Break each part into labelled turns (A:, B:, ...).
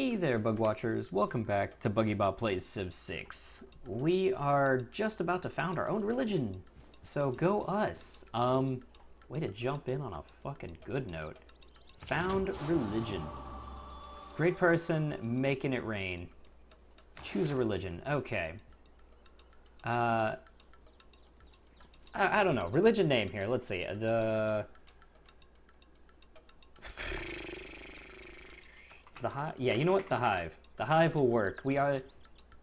A: Hey there, Bug Watchers. Welcome back to BuggyBot Plays Civ 6. We are just about to found our own religion, so go us. Way to jump in on a fucking good note. Found religion. Great person, making it rain. Choose a religion. Okay. I don't know. Religion name here. Let's see. The Hive? Yeah, you know what? The Hive. The Hive will work. We are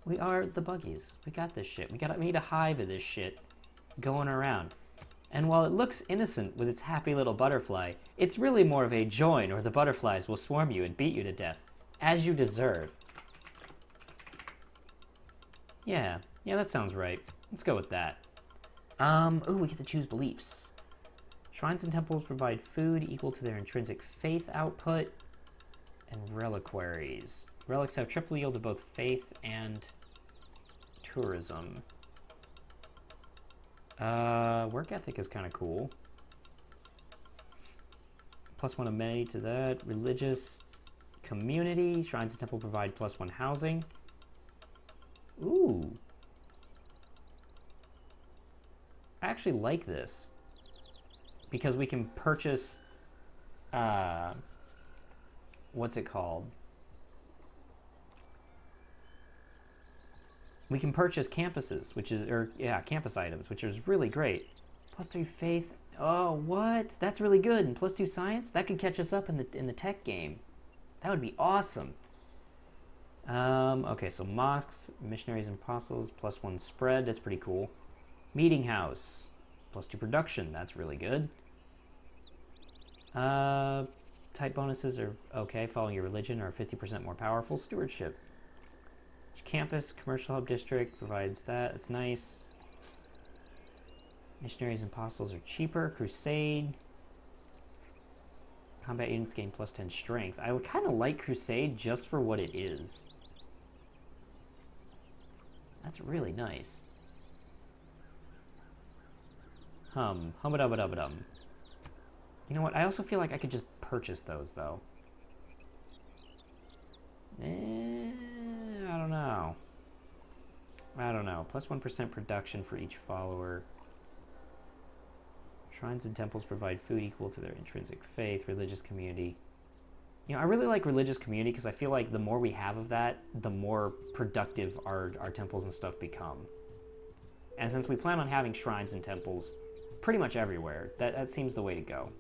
A: the Buggies. We got this shit. We need a hive of this shit going around. And while it looks innocent with its happy little butterfly, it's really more of a join, or the butterflies will swarm you and beat you to death, as you deserve. Yeah, that sounds right. Let's go with that. Ooh, we get to choose beliefs. Shrines and temples provide food equal to their intrinsic faith output. And reliquaries. Relics have triple yield of both faith and tourism. Work ethic is kind of cool. +1 amenity to that. Religious community. Shrines and temple provide +1 housing. Ooh. I actually like this. Because we can purchase... what's it called? We can purchase campuses, campus items, which is really great. +3 faith. Oh, what? That's really good. And +2 science? That could catch us up in the tech game. That would be awesome. Okay, so mosques, missionaries and apostles, +1 spread. That's pretty cool. Meeting house, +2 production. That's really good. Type bonuses are okay. Following your religion are 50% more powerful. Stewardship. Campus, commercial hub district provides that. It's nice. Missionaries and apostles are cheaper. Crusade. Combat units gain +10 strength. I would kind of like Crusade just for what it is. That's really nice. Hum-a-dum-a-dum-a-dum. You know what? I also feel like I could just purchase those, though. I don't know. +1% production for each follower. Shrines and temples provide food equal to their intrinsic faith. Religious community. You know, I really like religious community because I feel like the more we have of that, the more productive our temples and stuff become. And since we plan on having shrines and temples pretty much everywhere, that seems the way to go.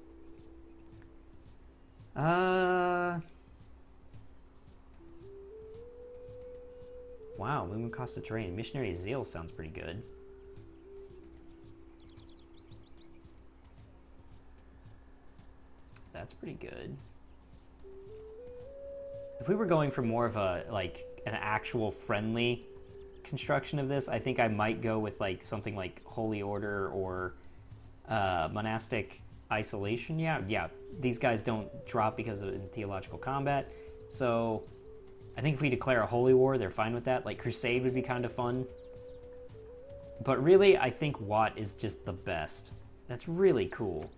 A: Wow, minimum cost of terrain. Missionary zeal sounds pretty good. That's pretty good. If we were going for more of a, an actual friendly construction of this, I think I might go with, something like Holy Order or, monastic isolation. Yeah, these guys don't drop because of in theological combat, so I think if we declare a holy war, they're fine with that. Crusade would be kind of fun, but really I think Watt is just the best. That's really cool.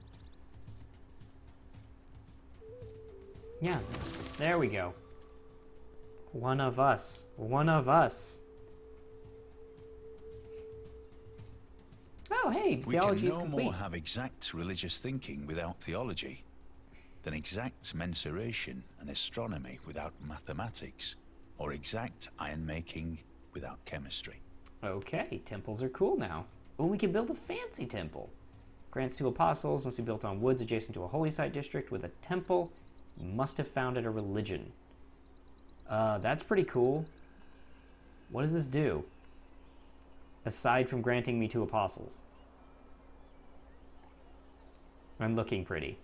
A: Yeah, there we go. One of us. Oh, hey, theology is complete.
B: We can no more have exact religious thinking without theology than exact mensuration and astronomy without mathematics, or exact iron-making without chemistry.
A: Okay, temples are cool now. Oh, we can build a fancy temple. Grants to apostles must be built on woods adjacent to a holy site district with a temple. Must have founded a religion. That's pretty cool. What does this do? Aside from granting me 2 apostles. And looking pretty.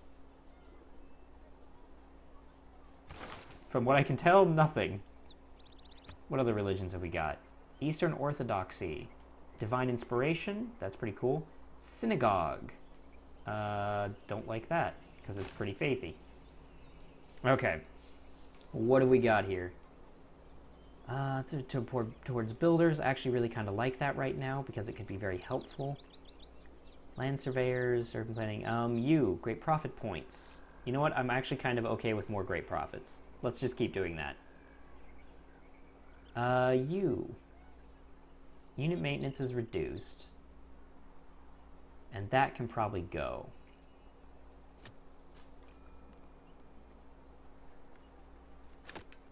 A: From what I can tell, nothing. What other religions have we got? Eastern Orthodoxy. Divine Inspiration. That's pretty cool. Synagogue. Don't like that, because it's pretty faithy. Okay. What do we got here? Towards builders. I actually really kind of like that right now because it could be very helpful. Land surveyors, urban planning. Great profit points. You know what? I'm actually kind of okay with more great profits. Let's just keep doing that. You. Unit maintenance is reduced. And that can probably go.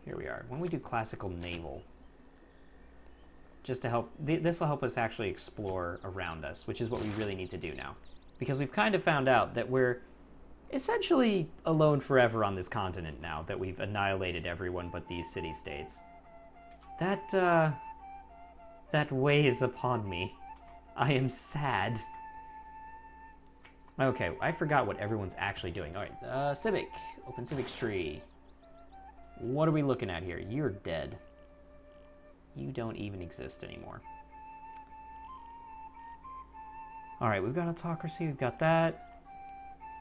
A: Here we are. Why don't we do classical naval? Just to help, this will help us actually explore around us, which is what we really need to do now. Because we've kind of found out that we're essentially alone forever on this continent now, that we've annihilated everyone but these city-states. That weighs upon me. I am sad. Okay, I forgot what everyone's actually doing. All right, Civic. Open Civics tree. What are we looking at here? You're dead. You don't even exist anymore. All right, we've got autocracy, we've got that.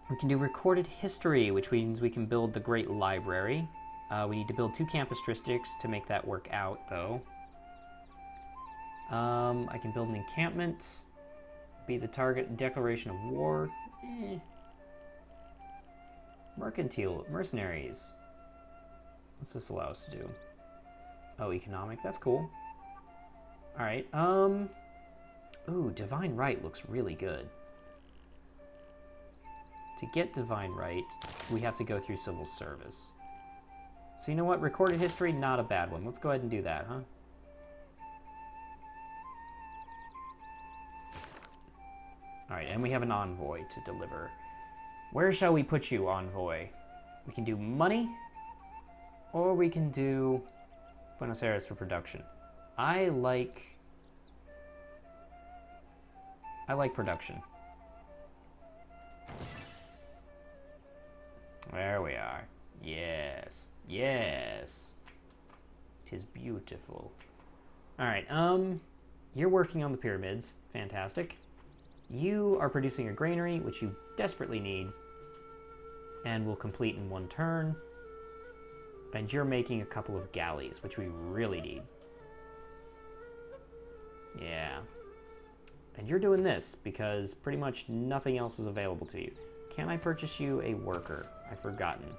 A: We can do recorded history, which means we can build the Great Library. We need to build 2 campus districts to make that work out, though. I can build an encampment, be the target, declaration of war. Mercantile, mercenaries. What's this allow us to do? Oh, economic, that's cool. All right, ooh, divine right looks really good. To get divine right, we have to go through civil service. So you know what, recorded history, not a bad one. Let's go ahead and do that, huh? All right, and we have an envoy to deliver. Where shall we put you, envoy? We can do money, or we can do Buenos Aires for production. I like production. There we are. Yes, yes. 'Tis beautiful. All right, you're working on the pyramids. Fantastic. You are producing a granary, which you desperately need, and will complete in 1 turn. And you're making a couple of galleys, which we really need. Yeah. And you're doing this because pretty much nothing else is available to you. Can I purchase you a worker? I've forgotten.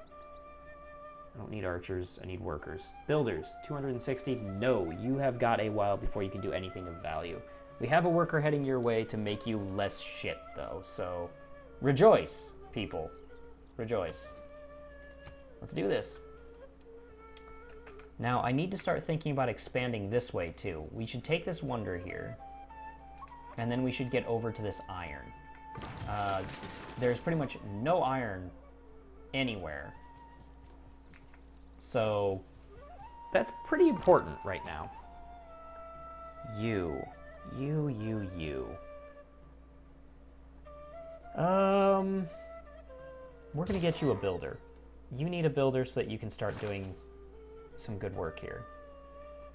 A: I don't need archers, I need workers. Builders, 260. No, you have got a while before you can do anything of value. We have a worker heading your way to make you less shit, though, so rejoice, people. Rejoice. Let's do this. Now, I need to start thinking about expanding this way, too. We should take this wonder here, and then we should get over to this iron. There's pretty much no iron anywhere. So, that's pretty important right now. You. We're gonna get you a builder. You need a builder so that you can start doing some good work here.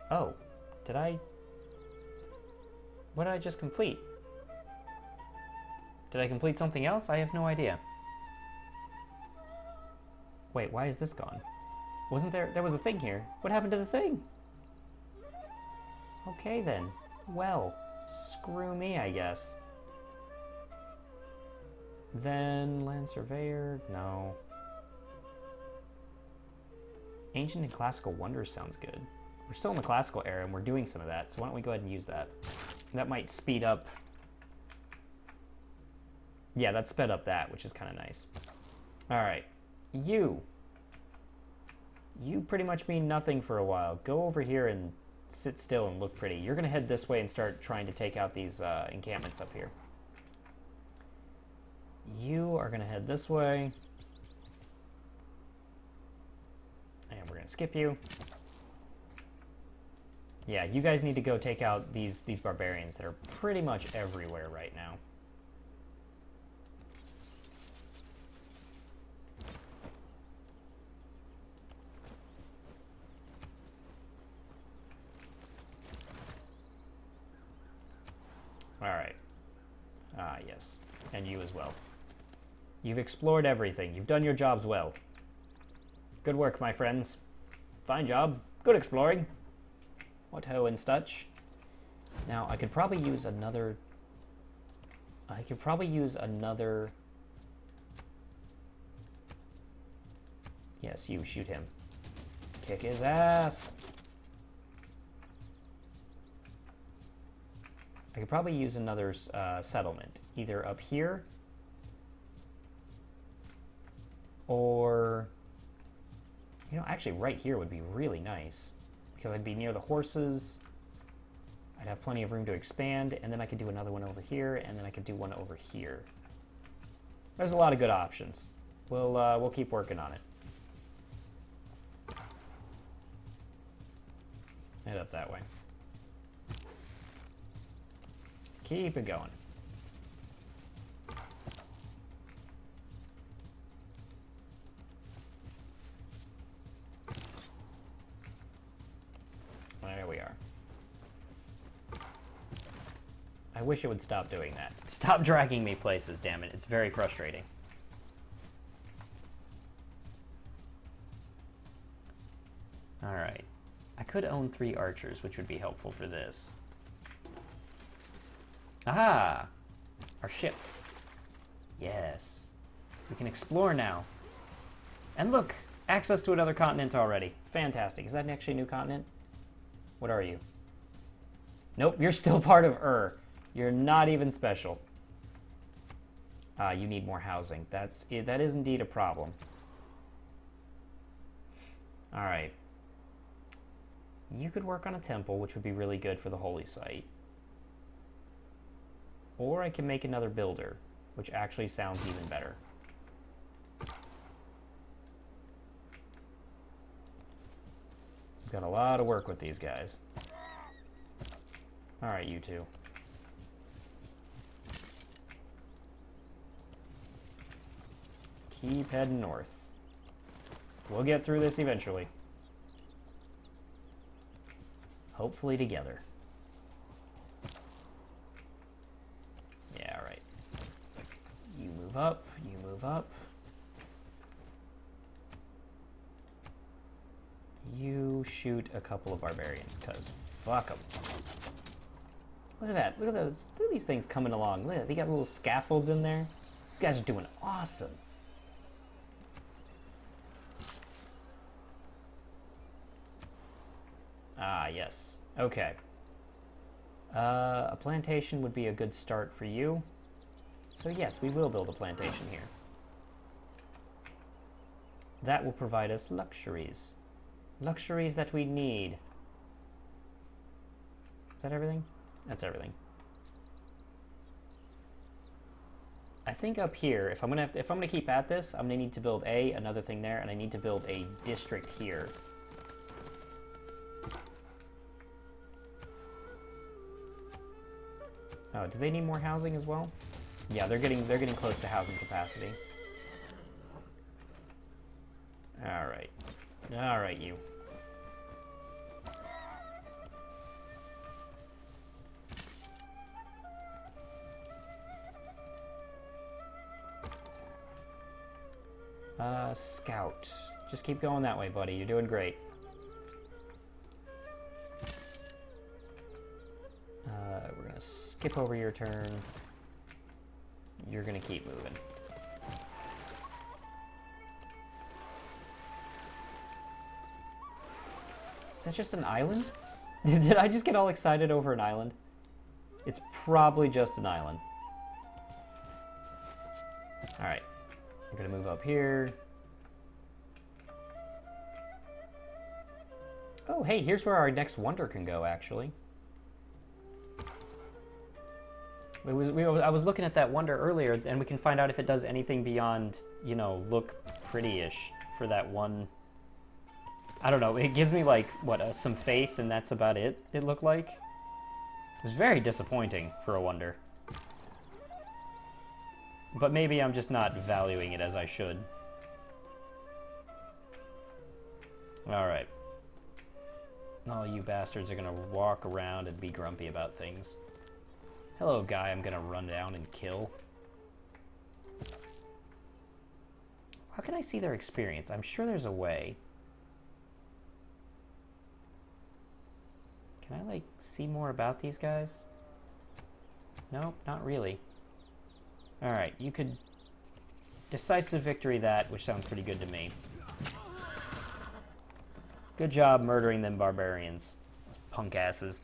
A: Oh, what did I just complete? Did I complete something else? I have no idea. Wait, why is this gone? Wasn't there was a thing here. What happened to the thing? Okay then. Well, screw me, I guess. Then land surveyor, no. Ancient and classical wonders sounds good. We're still in the classical era and we're doing some of that, so why don't we go ahead and use that? That might speed up. Yeah, that sped up that, which is kind of nice. All right, you pretty much mean nothing for a while. Go over here and sit still and look pretty. You're gonna head this way and start trying to take out these encampments up here. You are gonna head this way. And we're gonna skip you. Yeah, you guys need to go take out these barbarians that are pretty much everywhere right now. Alright. Ah, yes. And you as well. You've explored everything. You've done your jobs well. Good work, my friends. Fine job. Good exploring. What ho and such. Now, I could probably use another... Yes, you shoot him. Kick his ass. I could probably use another settlement, either up here or, you know, actually right here would be really nice because I'd be near the horses. I'd have plenty of room to expand, and then I could do another one over here, and then I could do one over here. There's a lot of good options. We'll keep working on it. Head up that way. Keep it going. There we are. I wish it would stop doing that. Stop dragging me places, damn it. It's very frustrating. Alright. I could own 3 archers, which would be helpful for this. Aha! Our ship. Yes. We can explore now. And look! Access to another continent already. Fantastic. Is that actually a new continent? What are you? Nope, you're still part of Ur. You're not even special. You need more housing. That is indeed a problem. Alright. You could work on a temple, which would be really good for the holy site. Or I can make another builder, which actually sounds even better. We've got a lot of work with these guys. Alright, you two. Keep heading north. We'll get through this eventually. Hopefully together. Yeah, all right. You move up, you move up. You shoot a couple of barbarians, because fuck them. Look at that. Look at those. Look at these things coming along. Look at that. They got little scaffolds in there. You guys are doing awesome. Ah, yes. Okay. A plantation would be a good start for you. So yes, we will build a plantation here. That will provide us luxuries. Luxuries that we need. Is that everything? That's everything. I think up here, if I'm gonna keep at this, I'm gonna need to build another thing there, and I need to build a district here. Oh, do they need more housing as well? Yeah, they're getting close to housing capacity. All right. All right, you. Scout. Just keep going that way, buddy. You're doing great. We're gonna skip over your turn. You're gonna keep moving. Is that just an island? Did I just get all excited over an island? It's probably just an island. Alright. I'm gonna move up here. Oh, hey, here's where our next wonder can go, actually. I was looking at that wonder earlier, and we can find out if it does anything beyond, you know, look pretty-ish for that one. I don't know, it gives me, like, what, some faith, and that's about it looked like. It was very disappointing for a wonder. But maybe I'm just not valuing it as I should. Alright. All you bastards are gonna walk around and be grumpy about things. Hello, guy I'm gonna run down and kill. How can I see their experience? I'm sure there's a way. Can I, like, see more about these guys? Nope, not really. Alright, you could decisive victory that, which sounds pretty good to me. Good job murdering them barbarians. Those punk asses.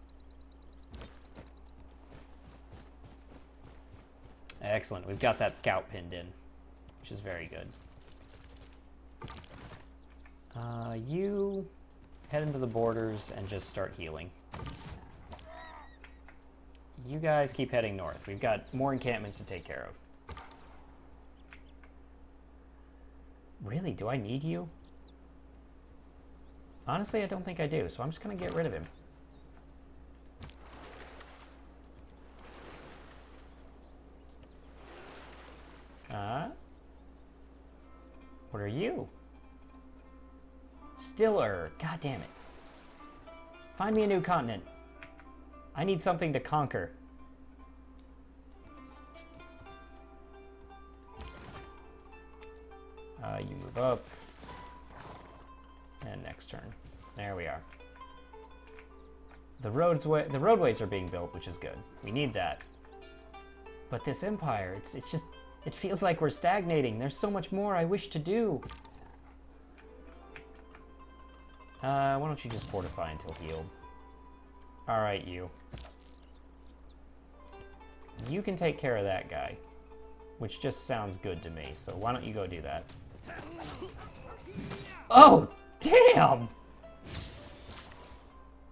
A: Excellent. We've got that scout pinned in, which is very good. You head into the borders and just start healing. You guys keep heading north. We've got more encampments to take care of. Really? Do I need you? Honestly, I don't think I do, so I'm just going to get rid of him. What are you? Stiller. God damn it. Find me a new continent. I need something to conquer. You move up. And next turn. There we are. The roadways are being built, which is good. We need that. But this empire, it's just, it feels like we're stagnating. There's so much more I wish to do. Why don't you just fortify until healed? Alright, you. You can take care of that guy, which just sounds good to me, so why don't you go do that? Oh, damn!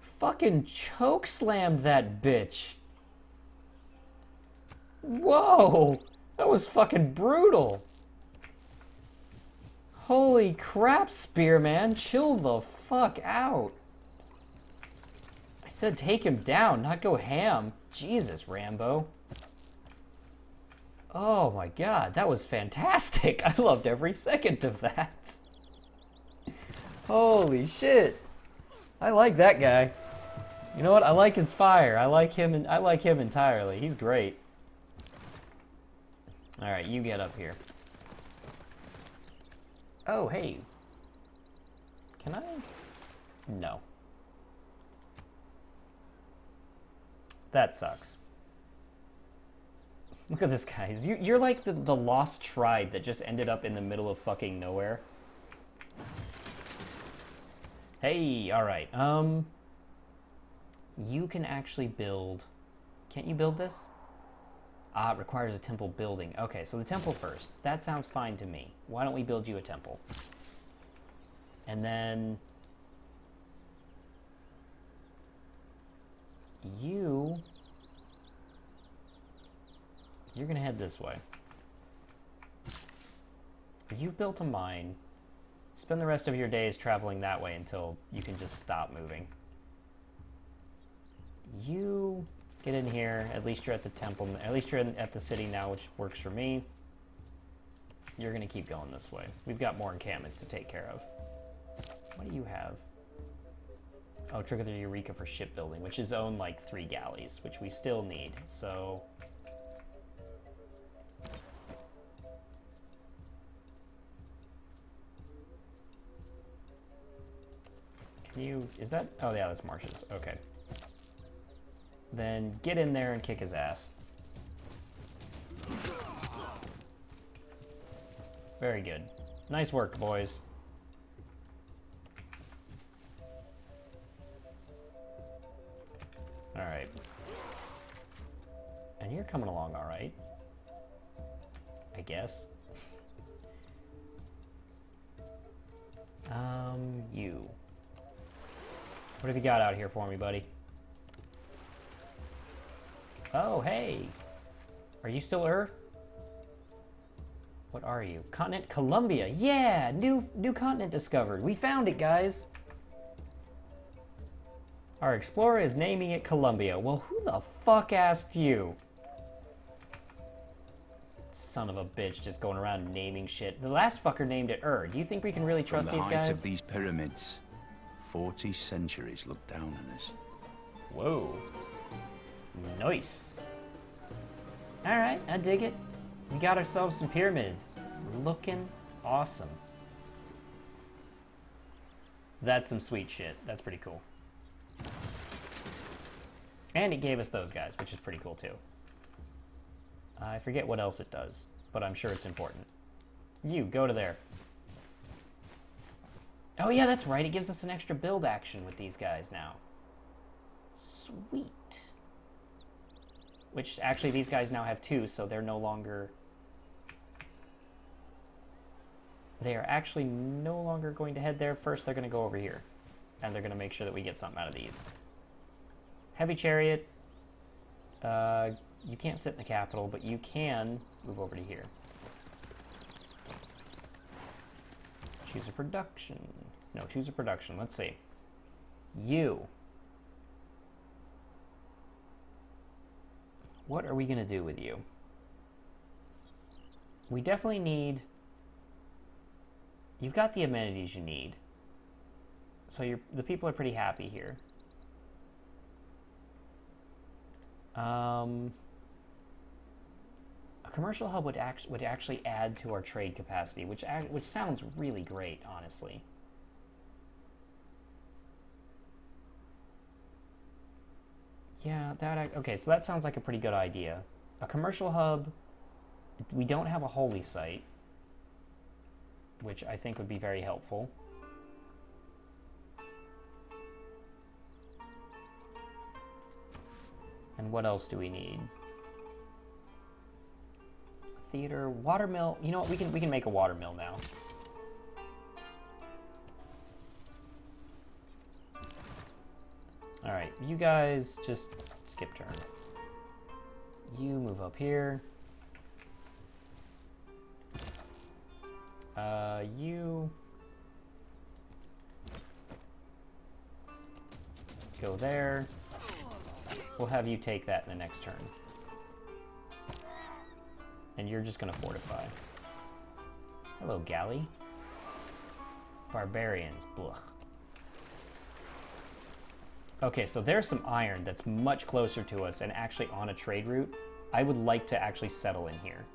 A: Fucking chokeslammed that bitch. Whoa! That was fucking brutal. Holy crap, Spearman. Chill the fuck out. I said take him down, not go ham. Jesus, Rambo. Oh my god, that was fantastic. I loved every second of that. Holy shit. I like that guy. You know what? I like his fire. I like him entirely. He's great. All right, you get up here. Oh, hey. Can I? No. That sucks. Look at this, guys. You're like the lost tribe that just ended up in the middle of fucking nowhere. Hey, all right. You can actually build... Can't you build this? Ah, it requires a temple building. Okay, so the temple first. That sounds fine to me. Why don't we build you a temple? And then... You're gonna head this way. You've built a mine. Spend the rest of your days traveling that way until you can just stop moving. You get in here. At least you're at the temple. At least you're at the city now, which works for me. You're gonna keep going this way. We've got more encampments to take care of. What do you have? Oh, trigger the Eureka for shipbuilding, which is own like 3 galleys, which we still need. So... Is that? Oh yeah, that's Marsh's. Okay. Then get in there and kick his ass. Very good. Nice work, boys. Alright. And you're coming along alright. I guess. You. What have you got out here for me, buddy? Oh, hey. Are you still What are you? Continent Columbia. Yeah, new continent discovered. We found it, guys. Our explorer is naming it Columbia. Well, who the fuck asked you? Son of a bitch, just going around naming shit. The last fucker named it Do you think we can really trust these guys?
B: From the height of these pyramids, 40 centuries look down on us.
A: Whoa. Nice. Alright, I dig it. We got ourselves some pyramids. Looking awesome. That's some sweet shit. That's pretty cool. And it gave us those guys, which is pretty cool too. I forget what else it does, but I'm sure it's important. You, go to there. Oh yeah, that's right. It gives us an extra build action with these guys now. Sweet. which actually these guys now have 2, so they're no longer... They are actually no longer going to head there. First, they're going to go over here. And they're going to make sure that we get something out of these. Heavy chariot. You can't sit in the capital, but you can move over to here. Choose a production. No, choose a production. Let's see. You. What are we going to do with you? We definitely need... You've got the amenities you need. So the people are pretty happy here. A commercial hub would actually add to our trade capacity, which sounds really great, honestly. Yeah, okay, so that sounds like a pretty good idea. A commercial hub, we don't have a holy site, which I think would be very helpful. And what else do we need? Theater, watermill. You know what? We can make a watermill now. All right, you guys just skip turn. You move up here. You go there. We'll have you take that in the next turn. And you're just going to fortify. Hello, galley. Barbarians. Blech. Okay, so there's some iron that's much closer to us and actually on a trade route. I would like to actually settle in here.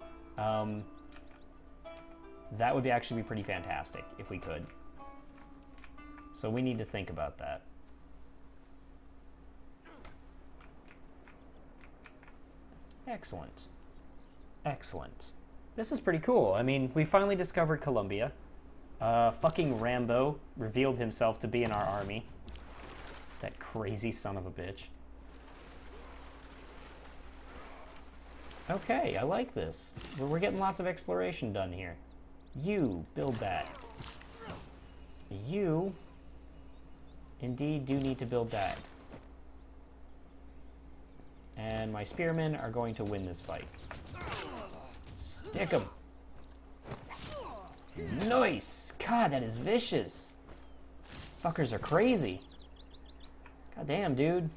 A: That would actually be pretty fantastic if we could. So we need to think about that. Excellent. Excellent. This is pretty cool. I mean, we finally discovered Colombia. Fucking Rambo revealed himself to be in our army. That crazy son of a bitch. Okay, I like this. We're getting lots of exploration done here. You, build that. You, indeed, do need to build that. And my spearmen are going to win this fight. Stick 'em. Nice! God, that is vicious. Fuckers are crazy. God damn, dude.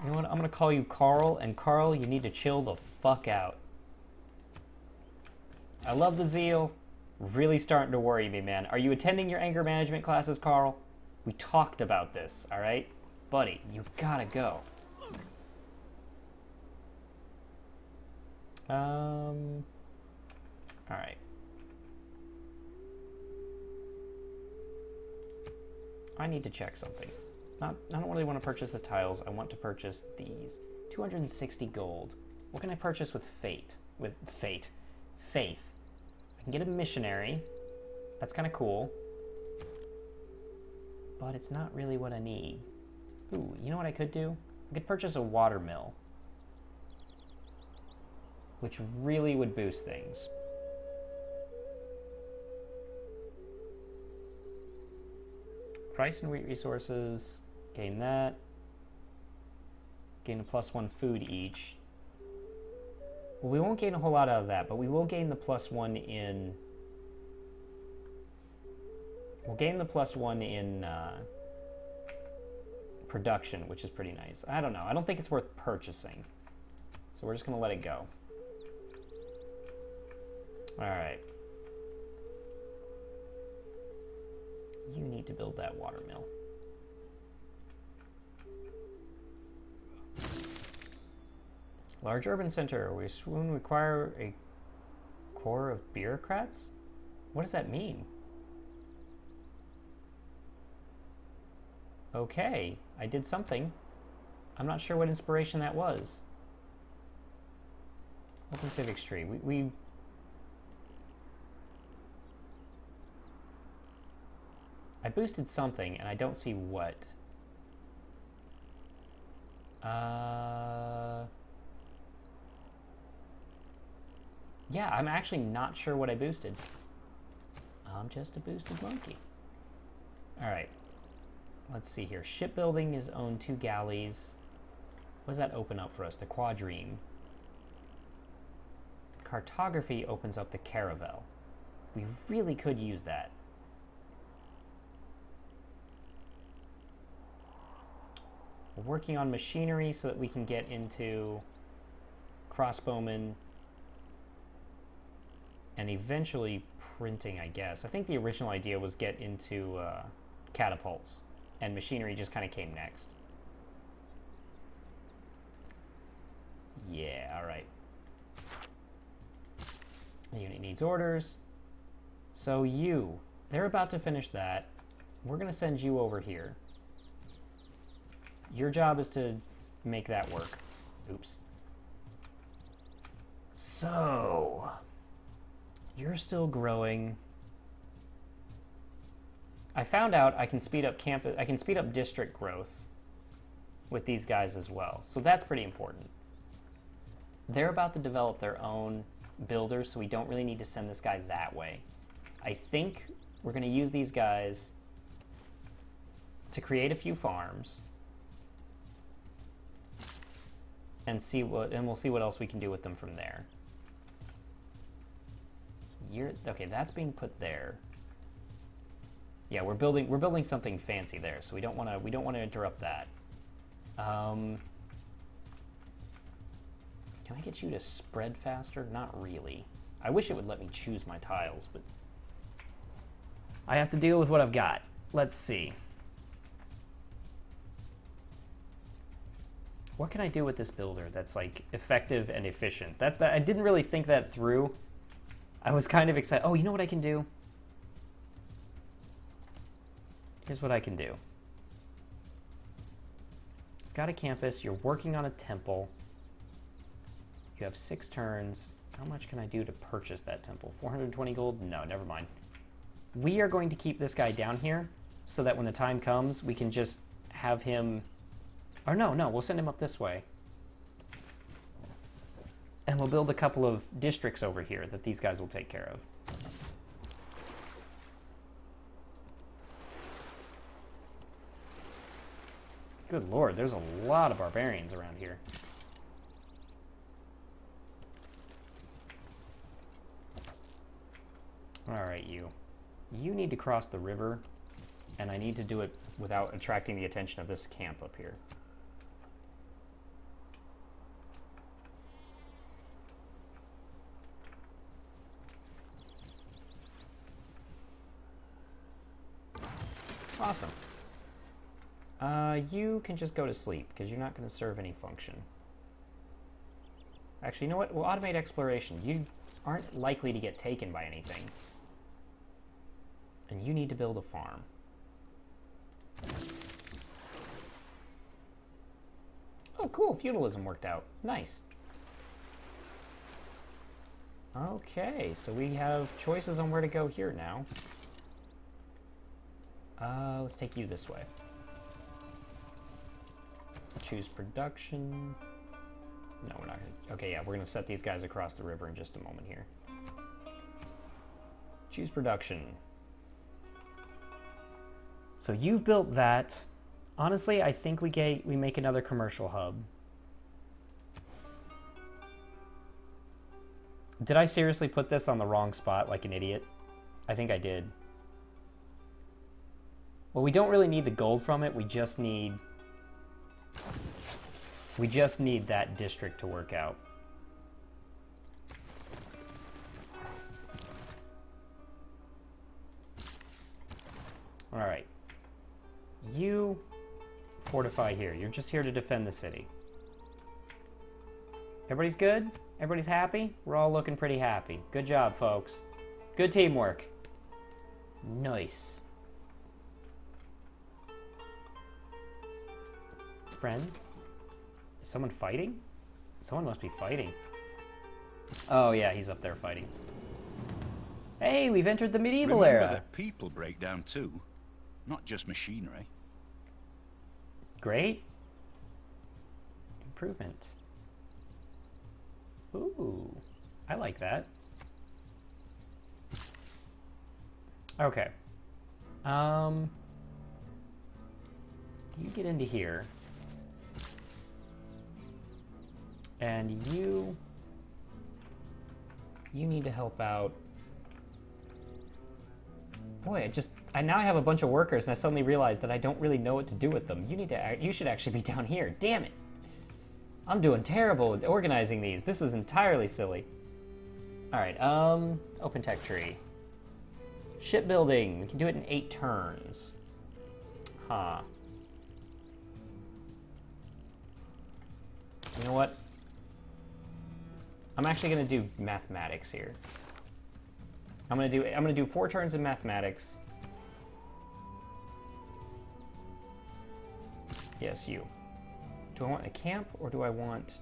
A: You know what? I'm gonna call you Carl, and Carl, you need to chill the fuck out. I love the zeal. Really starting to worry me, man. Are you attending your anger management classes, Carl? We talked about this, all right? Buddy, you gotta go. All right. I need to check something. I don't really want to purchase the tiles. I want to purchase these. 260 gold. What can I purchase with Faith. I can get a missionary. That's kind of cool. But it's not really what I need. Ooh, you know what I could do? I could purchase a watermill. Which really would boost things. Rice and wheat resources, gain that. Gain a +1 food each. Well, we won't gain a whole lot out of that, but we will gain the +1 in... We'll gain the +1 in production, which is pretty nice. I don't know. I don't think it's worth purchasing. So we're just going to let it go. Alright. You need to build that watermill. Large urban center. We soon require a corps of bureaucrats? What does that mean? Okay, I did something. I'm not sure what inspiration that was. Open civics tree. I boosted something, and I don't see what. Yeah, I'm actually not sure what I boosted. I'm just a boosted monkey. All right. Let's see here. Shipbuilding is owned 2 galleys. What does that open up for us? The quadrime. Cartography opens up the caravel. We really could use that. We're working on machinery so that we can get into crossbowmen and eventually printing, I guess. I think the original idea was get into catapults, and machinery just kind of came next. Yeah, all right. The unit needs orders. So they're about to finish that. We're going to send you over here. Your job is to make that work. Oops. So, you're still growing. I found out I can speed up district growth with these guys as well. So that's pretty important. They're about to develop their own builders, so we don't really need to send this guy that way. I think we're going to use these guys to create a few farms and we'll see what else we can do with them from there. Okay, that's being put there. Yeah, we're building something fancy there, so we don't want to interrupt that. Can I get you to spread faster? Not really. I wish it would let me choose my tiles, but I have to deal with what I've got. Let's see. What can I do with this builder that's like effective and efficient? That I didn't really think that through. I was kind of excited. Oh, you know what I can do? Here's what I can do. Got a campus. You're working on a temple. You have 6 turns. How much can I do to purchase that temple? 420 gold? No, never mind. We are going to keep this guy down here so that when the time comes, we can just have him... Or no, we'll send him up this way. And we'll build a couple of districts over here that these guys will take care of. Good lord, there's a lot of barbarians around here. Alright, you. You need to cross the river, and I need to do it without attracting the attention of this camp up here. Awesome. You can just go to sleep, because you're not going to serve any function. Actually, you know what? We'll automate exploration. You aren't likely to get taken by anything. And you need to build a farm. Oh, cool. Feudalism worked out. Nice. Okay, so we have choices on where to go here now. Let's take you this way. Choose production. No, we're not gonna. Okay, yeah, we're gonna set these guys across the river in just a moment here. Choose production. So you've built that. Honestly, I think we make another commercial hub. Did I seriously put this on the wrong spot like an idiot? I think I did. Well, we don't really need the gold from it. We just need that district to work out. All right. You fortify here. You're just here to defend the city. Everybody's good? Everybody's happy? We're all looking pretty happy. Good job, folks. Good teamwork. Nice. Friends? Is someone fighting? Someone must be fighting. Oh yeah, he's up there fighting. Hey, we've entered the medieval era.
B: Remember that people break down too, not just machinery.
A: Great. improvement. Ooh, I like that. Okay. You get into here. And you need to help out. Boy, I now have a bunch of workers and I suddenly realized that I don't really know what to do with them. You should actually be down here. Damn it. I'm doing terrible with organizing these. This is entirely silly. All right, open tech tree. Shipbuilding, we can do it in 8 turns. Huh. You know what? I'm actually gonna do mathematics here. I'm gonna do 4 turns in mathematics. Yes, you. Do I want a camp or do I want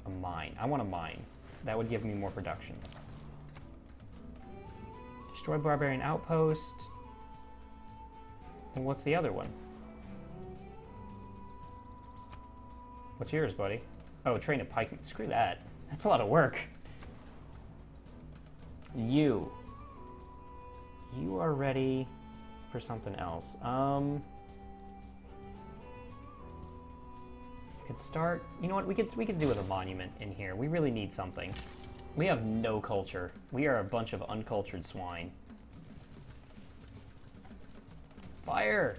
A: a mine? I want a mine. That would give me more production. Destroy barbarian outpost. Well, what's the other one? What's yours, buddy? Oh, train a pikeman. Screw that. That's a lot of work. You are ready for something else. You could start. You know what? We could do with a monument in here. We really need something. We have no culture. We are a bunch of uncultured swine. Fire!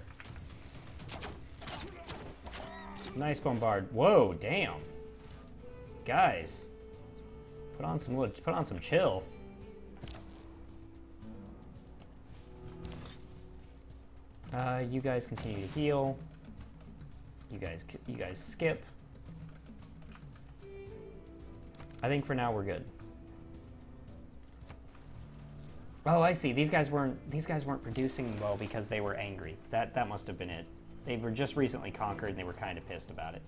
A: Nice bombard. Whoa, damn. Guys, put on some chill. You guys continue to heal. You guys skip. I think for now we're good. Oh, I see. These guys weren't producing well because they were angry. That must have been it. They were just recently conquered and they were kind of pissed about it.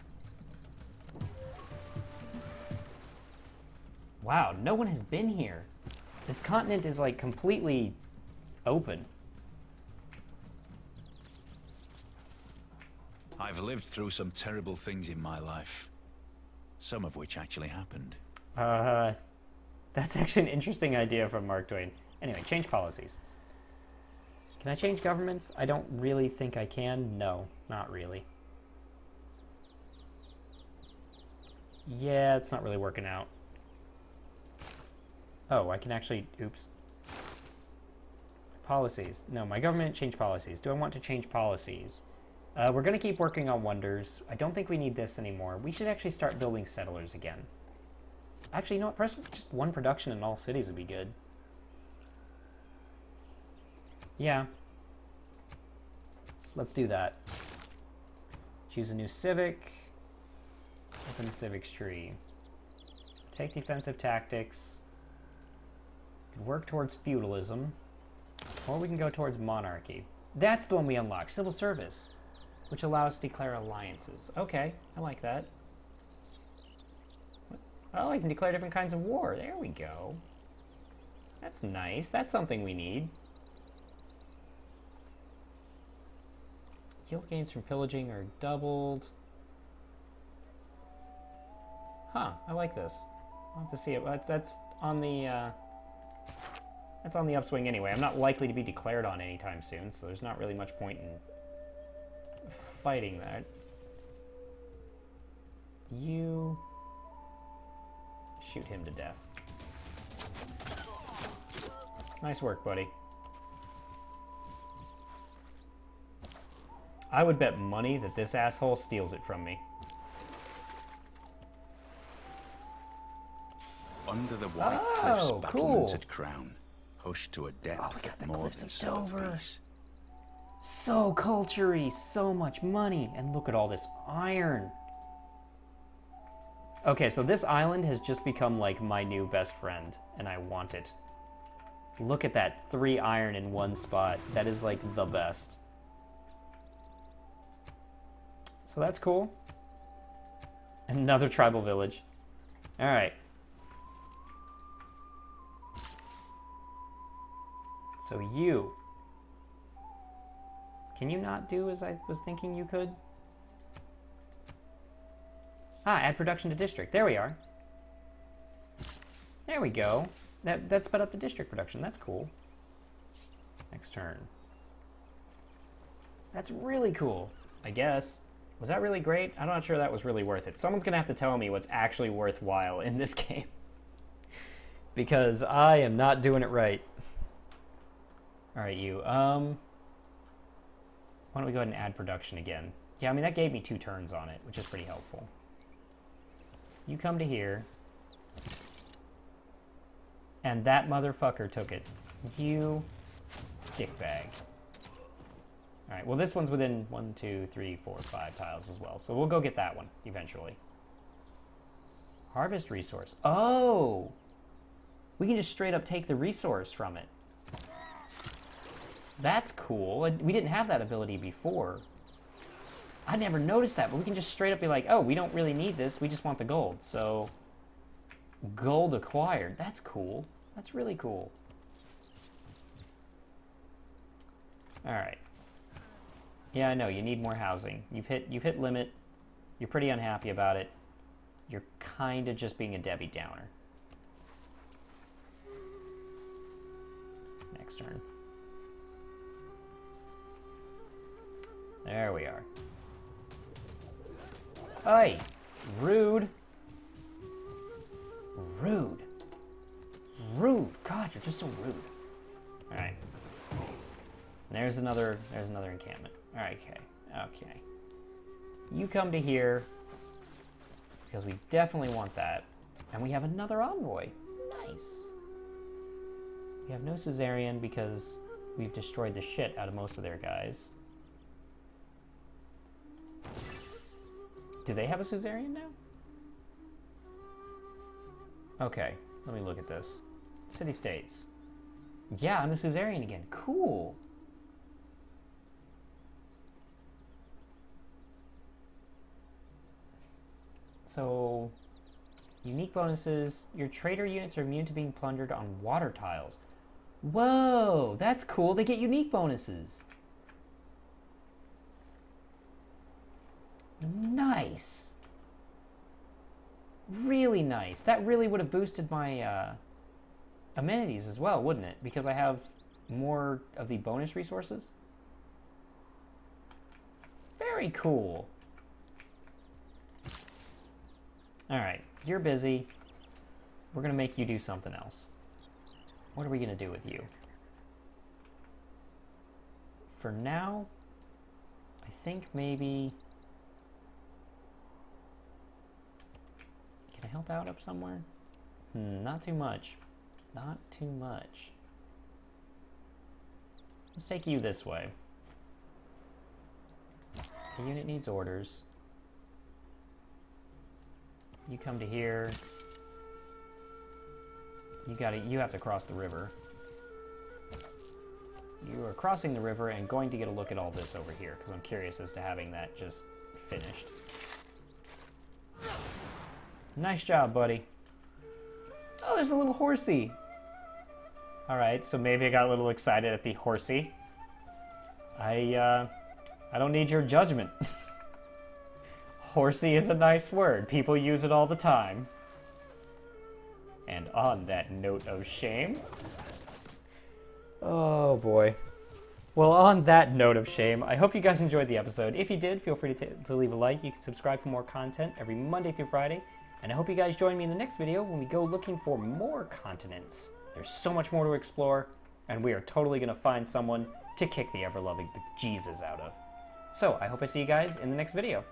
A: Wow, no one has been here. This continent is like completely open.
B: I've lived through some terrible things in my life. Some of which actually happened.
A: That's actually an interesting idea from Mark Twain. Anyway, change policies. Can I change governments? I don't really think I can. No, not really. Yeah, it's not really working out. Oh, I can actually, oops. Policies. No, my government changed policies. Do I want to change policies? We're going to keep working on wonders. I don't think we need this anymore. We should actually start building settlers again. Actually, you know what? Perhaps just 1 production in all cities would be good. Yeah. Let's do that. Choose a new civic. Open the civics tree. Take defensive tactics. We can work towards feudalism. Or we can go towards monarchy. That's the one we unlocked. Civil service. Which allows us to declare alliances. Okay, I like that. Oh, I can declare different kinds of war. There we go. That's nice. That's something we need. Yield gains from pillaging are doubled. Huh, I like this. I'll have to see it. That's on the upswing anyway. I'm not likely to be declared on anytime soon, so there's not really much point in fighting that. You shoot him to death. Nice work, buddy. I would bet money that this asshole steals it from me.
B: Under the white cliffs, battlemented crown, hushed to a depth of more than Dover.
A: So culture-y, so much money, and look at all this iron. Okay, so this island has just become like my new best friend, and I want it. Look at that, 3 iron in 1 spot. That is like the best. So that's cool. Another tribal village. All right. So you. Can you not do as I was thinking you could? Ah, add production to district. There we are. There we go. That sped up the district production. That's cool. Next turn. That's really cool, I guess. Was that really great? I'm not sure that was really worth it. Someone's going to have to tell me what's actually worthwhile in this game. Because I am not doing it right. Alright, you. Why don't we go ahead and add production again? Yeah, I mean, that gave me 2 turns on it, which is pretty helpful. You come to here. And that motherfucker took it. You dickbag. Alright, well, this one's within 1, 2, 3, 4, 5 tiles as well. So we'll go get that one eventually. Harvest resource. Oh! We can just straight up take the resource from it. That's cool. We didn't have that ability before. I never noticed that, but we can just straight up be like, oh, we don't really need this. We just want the gold. So, gold acquired. That's cool. That's really cool. Alright. Yeah, I know. You need more housing. You've hit limit. You're pretty unhappy about it. You're kind of just being a Debbie Downer. Next turn. There we are. Hey! Rude. Rude. Rude. God, you're just so rude. Alright. There's another encampment. Alright, okay. You come to here, because we definitely want that. And we have another envoy. Nice. We have no Caesarian because we've destroyed the shit out of most of their guys. Do they have a Caesarian now? Okay, let me look at this. City-states. Yeah, I'm a Caesarian again. Cool. So, unique bonuses. Your trader units are immune to being plundered on water tiles. Whoa, that's cool. They get unique bonuses. Nice. Really nice. That really would have boosted my amenities as well, wouldn't it? Because I have more of the bonus resources. Very cool. Alright, you're busy. We're going to make you do something else. What are we going to do with you? For now, I think maybe... Can I help out up somewhere? Not too much. Not too much. Let's take you this way. The unit needs orders. You come to here. You have to cross the river. You are crossing the river and going to get a look at all this over here, because I'm curious as to having that just finished. Nice job, buddy. Oh, there's a little horsey. Alright, so maybe I got a little excited at the horsey. I don't need your judgment. Horsey is a nice word. People use it all the time. And on that note of shame... Oh, boy. Well, on that note of shame, I hope you guys enjoyed the episode. If you did, feel free to leave a like. You can subscribe for more content every Monday through Friday. And I hope you guys join me in the next video when we go looking for more continents. There's so much more to explore, and we are totally going to find someone to kick the ever-loving bejesus out of. So, I hope I see you guys in the next video.